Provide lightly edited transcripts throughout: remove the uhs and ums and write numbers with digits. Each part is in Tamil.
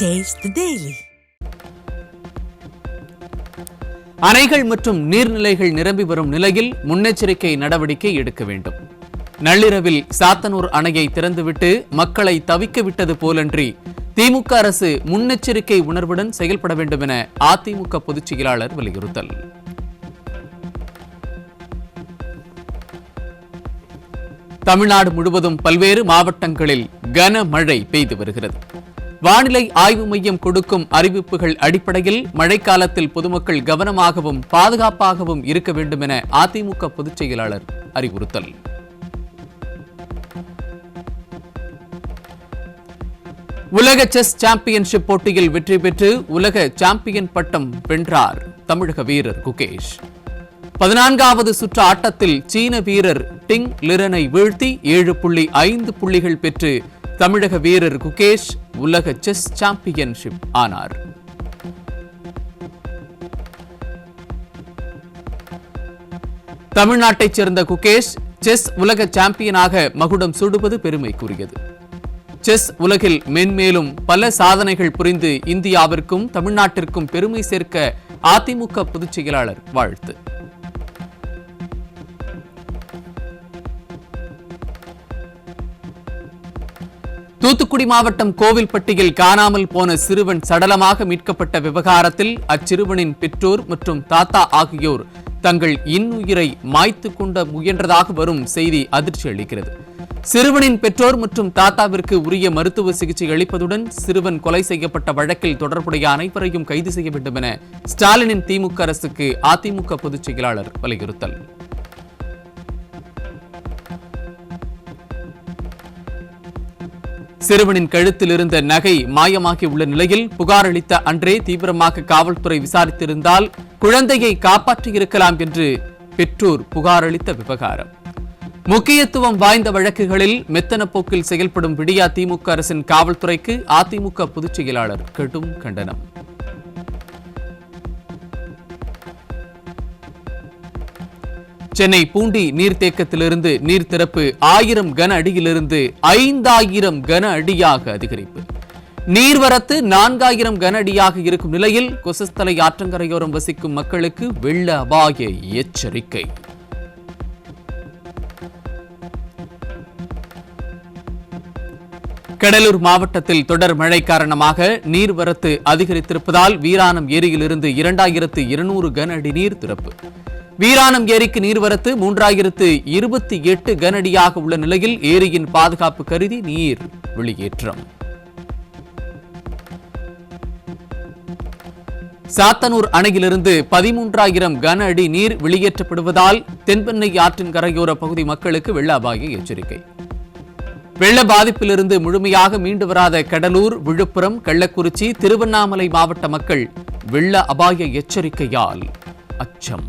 Taste the Daily. அணைகள் மற்றும் நீர்நிலைகள் நிரம்பி வரும் நிலையில் முன்னெச்சரிக்கை நடவடிக்கை எடுக்க வேண்டும். நள்ளிரவில் சாத்தனூர் அணையை திறந்துவிட்டு மக்களை தவிக்க விட்டது போலன்றி திமுக அரசு முன்னெச்சரிக்கை உணர்வுடன் செயல்பட வேண்டும் என அதிமுக பொதுச் செயலாளர் வலியுறுத்தல். தமிழ்நாடு முழுவதும் பல்வேறு மாவட்டங்களில் கனமழை பெய்து வருகிறது. வானிலை ஆய்வு மையம் கொடுக்கும் அறிவிப்புகள் அடிப்படையில் மழைக்காலத்தில் பொதுமக்கள் கவனமாகவும் பாதுகாப்பாகவும் இருக்க வேண்டும் என அதிமுக பொதுச் செயலாளர் அறிவுறுத்தல். உலக செஸ் சாம்பியன்ஷிப் போட்டியில் வெற்றி பெற்று உலக சாம்பியன் பட்டம் வென்றார் தமிழக வீரர் குகேஷ். 14வது சுற்று ஆட்டத்தில் சீன வீரர் டிங் லிரனை வீழ்த்தி 7.5 புள்ளிகள் பெற்று தமிழக வீரர் குகேஷ் உலக செஸ் சாம்பியன்ஷிப் ஆனார். தமிழ்நாட்டைச் சேர்ந்த குகேஷ் செஸ் உலக சாம்பியனாக மகுடம் சூடுவது பெருமைக்குரியது. செஸ் உலகில் மென்மேலும் பல சாதனைகள் புரிந்து இந்தியாவிற்கும் தமிழ்நாட்டிற்கும் பெருமை சேர்க்க அதிமுக பொதுச் செயலாளர் வாழ்த்து. தூத்துக்குடி மாவட்டம் கோவில்பட்டியில் காணாமல் போன சிறுவன் சடலமாக மீட்கப்பட்ட விவகாரத்தில் அச்சிறுவனின் பெற்றோர் மற்றும் தாத்தா ஆகியோர் தங்கள் இன்னுயிரை மாய்த்து கொண்ட முயன்றதாக வரும் செய்தி அதிர்ச்சி அளிக்கிறது. சிறுவனின் பெற்றோர் மற்றும் தாத்தாவிற்கு உரிய மருத்துவ சிகிச்சை அளிப்பதுடன் சிறுவன் கொலை செய்யப்பட்ட வழக்கில் தொடர்புடைய அனைவரையும் கைது செய்ய வேண்டும் என ஸ்டாலினின் திமுக அரசுக்கு அதிமுக பொதுச் செயலாளர் வலியுறுத்தல். சிறுவனின் கழுத்தில் இருந்த நகை மாயமாகி உள்ள நிலையில் புகார் அளித்த அன்றே தீவிரமாக காவல்துறை விசாரித்திருந்தால் குழந்தையை காப்பாற்றியிருக்கலாம் என்று பெற்றோர் புகார் அளித்த விவகாரம். முக்கியத்துவம் வாய்ந்த வழக்குகளில் மெத்தன போக்கில் செயல்படும் விடியா திமுக அரசின் காவல்துறைக்கு அதிமுக பொதுச் செயலாளர் கடும் கண்டனம். சென்னை பூண்டி நீர்த்தேக்கத்திலிருந்து நீர் திறப்பு 1000 கன அடியிலிருந்து 5000 கன அடியாக அதிகரிப்பு. நீர்வரத்து 4000 கன அடியாக இருக்கும் நிலையில் கொசஸ்தலை ஆற்றங்கரையோரம் வசிக்கும் மக்களுக்கு வெள்ள அபாய எச்சரிக்கை. கடலூர் மாவட்டத்தில் தொடர் மழை காரணமாக நீர்வரத்து அதிகரித்திருப்பதால் வீராணம் ஏரியிலிருந்து 2200 கன அடி நீர் திறப்பு. வீராணம் ஏரிக்கு நீர்வரத்து 3028 கன அடியாக உள்ள நிலையில் ஏரியின் பாதுகாப்பு கருதி நீர் வெளியேற்றம். சாத்தனூர் அணையிலிருந்து 13000 கன அடி நீர் வெளியேற்றப்படுவதால் தென்பெண்ணை ஆற்றின் கரையோர பகுதி மக்களுக்கு வெள்ள அபாய எச்சரிக்கை. வெள்ள பாதிப்பிலிருந்து முழுமையாக மீண்டு வராத கடலூர், விழுப்புரம், கள்ளக்குறிச்சி, திருவண்ணாமலை மாவட்ட மக்கள் வெள்ள அபாய எச்சரிக்கையால் அச்சம்.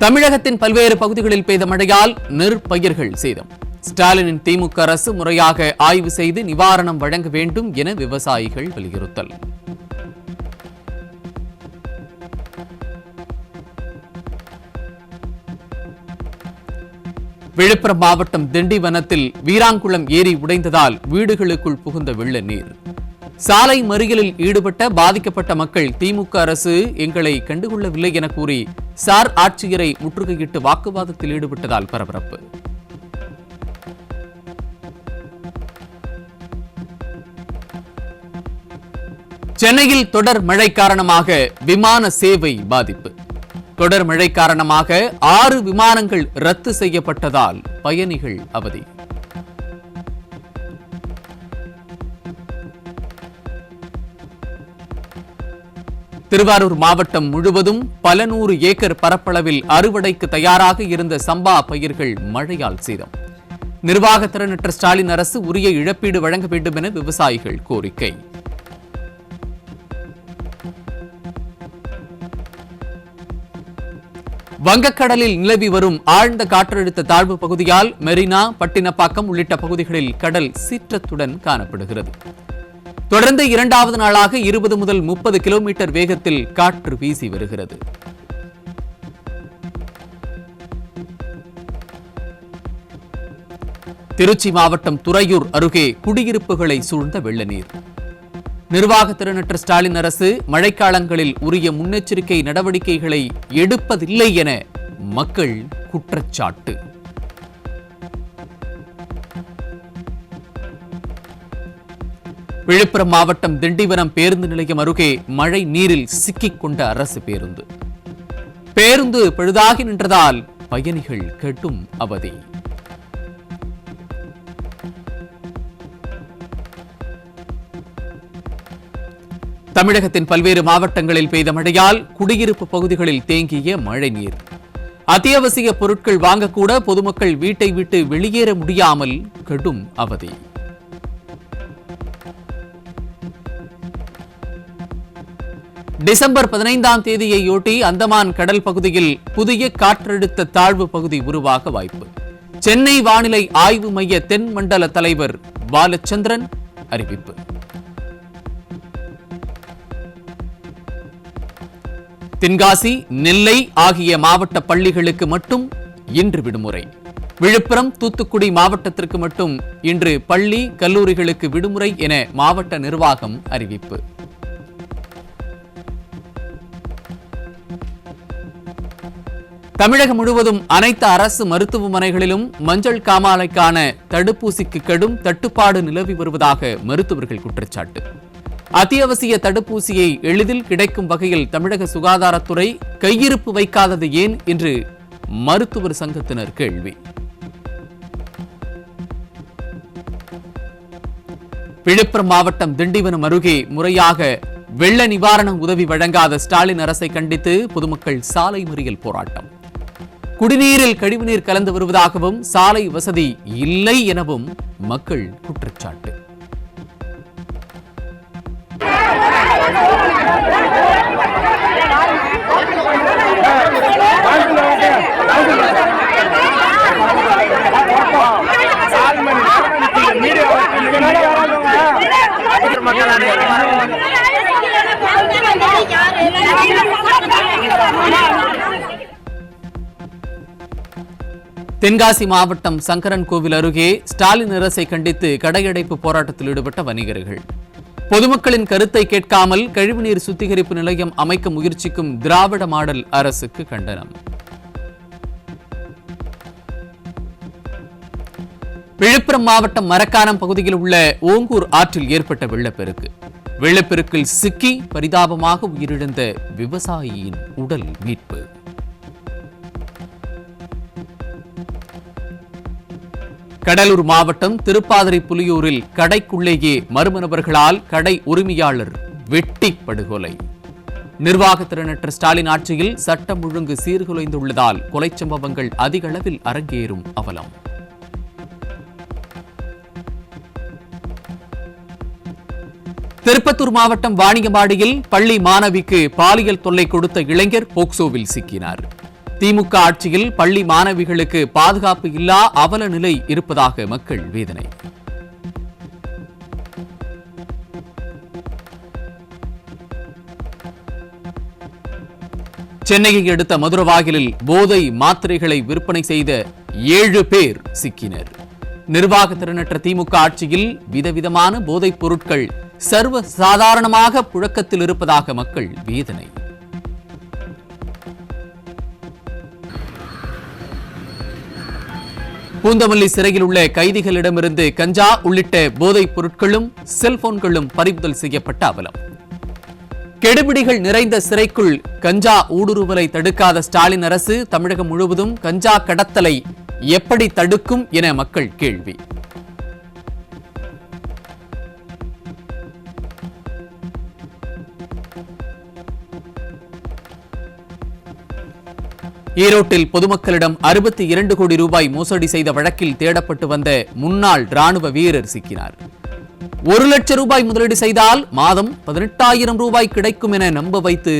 தமிழகத்தின் பல்வேறு பகுதிகளில் பெய்த மழையால் நெற்பயிர்கள் சேதம். ஸ்டாலினின் திமுக அரசு முறையாக ஆய்வு செய்து நிவாரணம் வழங்க வேண்டும் என விவசாயிகள் வலியுறுத்தல். விழுப்புரம் மாவட்டம் திண்டிவனத்தில் வீராங்குளம் ஏரி உடைந்ததால் வீடுகளுக்குள் புகுந்த வெள்ள நீர். சாலை மறியலில் ஈடுபட்ட பாதிக்கப்பட்ட மக்கள் திமுக அரசு எங்களை கண்டுகொள்ளவில்லை என கூறி சார் ஆட்சியரை முற்றுகையிட்டு வாக்குவாதத்தில் ஈடுபட்டதால் பரபரப்பு. சென்னையில் தொடர் மழை காரணமாக விமான சேவை பாதிப்பு. தொடர் மழை காரணமாக 6 விமானங்கள் ரத்து செய்யப்பட்டதால் பயணிகள் அவதி. திருவாரூர் மாவட்டம் முழுவதும் பல 100 ஏக்கர் பரப்பளவில் அறுவடைக்கு தயாராக இருந்த சம்பா பயிர்கள் மழையால் சேதம். நிர்வாக திறனற்ற ஸ்டாலின் அரசு உரிய இழப்பீடு வழங்க வேண்டும் என விவசாயிகள் கோரிக்கை. வங்கக்கடலில் நிலவி வரும் ஆழ்ந்த காற்றழுத்த தாழ்வு பகுதியால் மெரினா, பட்டினப்பாக்கம் உள்ளிட்ட பகுதிகளில் கடல் சீற்றத்துடன் காணப்படுகிறது. தொடர்ந்து இரண்டாவது நாளாக 20 முதல் 30 கிலோமீட்டர் வேகத்தில் காற்று வீசி வருகிறது. திருச்சி மாவட்டம் துறையூர் அருகே குடியிருப்புகளை சூழ்ந்த வெள்ள நீர். நிர்வாக திறனற்ற ஸ்டாலின் அரசு மழைக்காலங்களில் உரிய முன்னெச்சரிக்கை நடவடிக்கைகளை எடுப்பதில்லை என மக்கள் குற்றச்சாட்டு. விழுப்புரம் மாவட்டம் திண்டிவனம் பேருந்து நிலையம் அருகே மழை நீரில் சிக்கிக் கொண்ட அரசு பேருந்து பழுதாகி நின்றதால் பயணிகள் கடும் அவதி. தமிழகத்தின் பல்வேறு மாவட்டங்களில் பெய்த மழையால் குடியிருப்பு பகுதிகளில் தேங்கிய மழை நீர். அத்தியாவசிய பொருட்கள் வாங்கக்கூட பொதுமக்கள் வீட்டை விட்டு வெளியேற முடியாமல் கடும் அவதி. டிசம்பர் 15ஆம் தேதியையொட்டி அந்தமான் கடல் பகுதியில் புதிய காற்றழுத்த தாழ்வு பகுதி உருவாக வாய்ப்பு. சென்னை வானிலை ஆய்வு மைய தென் மண்டல தலைவர் பாலச்சந்திரன் அறிவிப்பு. தென்காசி, நெல்லை ஆகிய மாவட்ட பள்ளிகளுக்கு மட்டும் இன்று விடுமுறை. விழுப்புரம், தூத்துக்குடி மாவட்டத்திற்கு மட்டும் இன்று பள்ளி, கல்லூரிகளுக்கு விடுமுறை என மாவட்ட நிர்வாகம் அறிவிப்பு. தமிழகம் முழுவதும் அனைத்து அரசு மருத்துவமனைகளிலும் மஞ்சள் காமாலைக்கான தடுப்பூசிக்கு கடும் தட்டுப்பாடு நிலவி வருவதாக மருத்துவர்கள் குற்றச்சாட்டு. அத்தியாவசிய தடுப்பூசியை எளிதில் கிடைக்கும் வகையில் தமிழக சுகாதாரத்துறை கையிருப்பு வைக்காதது ஏன் என்று மருத்துவர் சங்கத்தினர் கேள்வி. விழுப்புரம் மாவட்டம் திண்டிவனம் அருகே முறையாக வெள்ள நிவாரண உதவி வழங்காத ஸ்டாலின் அரசை கண்டித்து பொதுமக்கள் சாலை மறியல் போராட்டம். குடிநீரில் கழிவுநீர் கலந்து வருவதாகவும் சாலை வசதி இல்லை எனவும் மக்கள் குற்றச்சாட்டு. தென்காசி மாவட்டம் சங்கரன் கோவில் அருகே ஸ்டாலின் அரசை கண்டித்து கடையடைப்பு போராட்டத்தில் ஈடுபட்ட வணிகர்கள். பொதுமக்களின் கருத்தை கேட்காமல் கழிவுநீர் சுத்திகரிப்பு நிலையம் அமைக்க முயற்சிக்கும் திராவிட மாடல் அரசுக்கு கண்டனம். விழுப்புரம் மாவட்டம் மரக்காணம் பகுதியில் உள்ள ஓங்கூர் ஆற்றில் ஏற்பட்ட வெள்ளப்பெருக்கு. வெள்ளப்பெருக்கில் சிக்கி பரிதாபமாக உயிரிழந்த விவசாயியின் உடல் மீட்பு. கடலூர் மாவட்டம் திருப்பாதிரி புலியூரில் கடைக்குள்ளேயே மர்ம நபர்களால் கடை உரிமையாளர் வெட்டி படுகொலை. நிர்வாக திறனற்ற ஸ்டாலின் ஆட்சியில் சட்டம் ஒழுங்கு சீர்குலைந்துள்ளதால் கொலை சம்பவங்கள் அதிக அளவில் அரங்கேறும் அவலம். திருப்பத்தூர் மாவட்டம் வாணியம்பாடியில் பள்ளி மாணவிக்கு பாலியல் தொல்லை கொடுத்த இளைஞர் போக்சோவில் சிக்கினார். திமுக ஆட்சியில் பள்ளி மாணவிகளுக்கு பாதுகாப்பு இல்லா அவல நிலை இருப்பதாக மக்கள் வேதனை. சென்னையை அடுத்த மதுரவாயிலில் போதை மாத்திரைகளை விற்பனை செய்த 7 பேர் சிக்கினர். நிர்வாக திறனற்ற திமுக ஆட்சியில் விதவிதமான போதைப் பொருட்கள் சர்வ சாதாரணமாக புழக்கத்தில் இருப்பதாக மக்கள் வேதனை. பூந்தமல்லி சிறையில் உள்ள கைதிகளிடமிருந்து கஞ்சா உள்ளிட்ட போதைப் பொருட்களும் செல்போன்களும் பறிமுதல் செய்யப்பட்ட அவலம். கெடுபிடிகள் நிறைந்த சிறைக்குள் கஞ்சா ஊடுருவலை தடுக்காத ஸ்டாலின் அரசு தமிழகம் முழுவதும் கஞ்சா கடத்தலை எப்படி தடுக்கும் என மக்கள் கேள்வி. ஈரோட்டில் பொதுமக்களிடம் 62 கோடி ரூபாய் மோசடி செய்த வழக்கில் தேடப்பட்டு வந்த முன்னாள் ராணுவ வீரர் சிக்கினார். 1 லட்சம் ரூபாய் முதலீடு செய்தால் மாதம் 18,000 ரூபாய் கிடைக்கும் என நம்ப வைத்து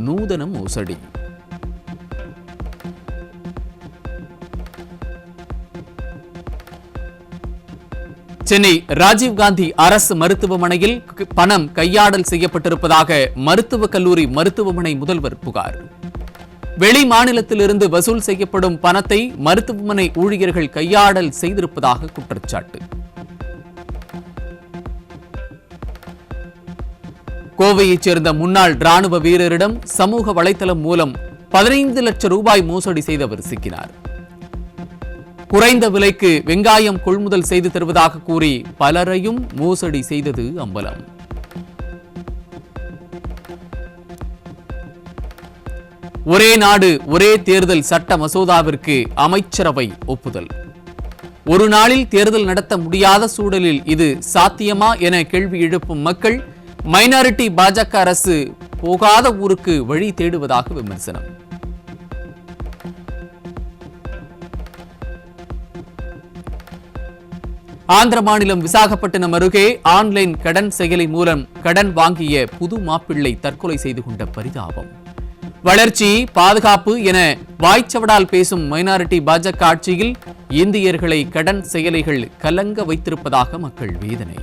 நூதன மோசடி. சென்னை ராஜீவ்காந்தி அரசு மருத்துவமனையில் பணம் கையாடல் செய்யப்பட்டிருப்பதாக மருத்துவக் கல்லூரி மருத்துவமனை முதல்வர் புகார். வெளி மாநிலத்திலிருந்து வசூல் செய்யப்படும் பணத்தை மருத்துவமனை ஊழியர்கள் கையாடல் செய்திருப்பதாக குற்றச்சாட்டு. கோவையைச் சேர்ந்த முன்னாள் ராணுவ வீரரிடம் சமூக வலைதளம் மூலம் 15 லட்சம் ரூபாய் மோசடி செய்தவர் சிக்கினார். குறைந்த விலைக்கு வெங்காயம் கொள்முதல் செய்து தருவதாக கூறி பலரையும் மோசடி செய்தது அம்பலம். ஒரே நாடு ஒரே தேர்தல் சட்ட மசோதாவிற்கு அமைச்சரவை ஒப்புதல். ஒரு நாளில் தேர்தல் நடத்த முடியாத சூழலில் இது சாத்தியமா என கேள்வி எழுப்பும் மக்கள் மைனாரிட்டி பாஜக அரசு போகாத ஊருக்கு வழி தேடுவதாக விமர்சனம். ஆந்திர மாநிலம் விசாகப்பட்டினம் அருகே ஆன்லைன் கடன் செயலி மூலம் கடன் வாங்கிய புது மாப்பிள்ளை தற்கொலை செய்து கொண்ட பரிதாபம். வளர்ச்சி, பாதுகாப்பு என வாய்ச்சவடால் பேசும் மைனாரிட்டி பாஜக ஆட்சியில் இந்தியர்களை கடன் செயலிகள் கலங்க வைத்திருப்பதாக மக்கள் வேதனை.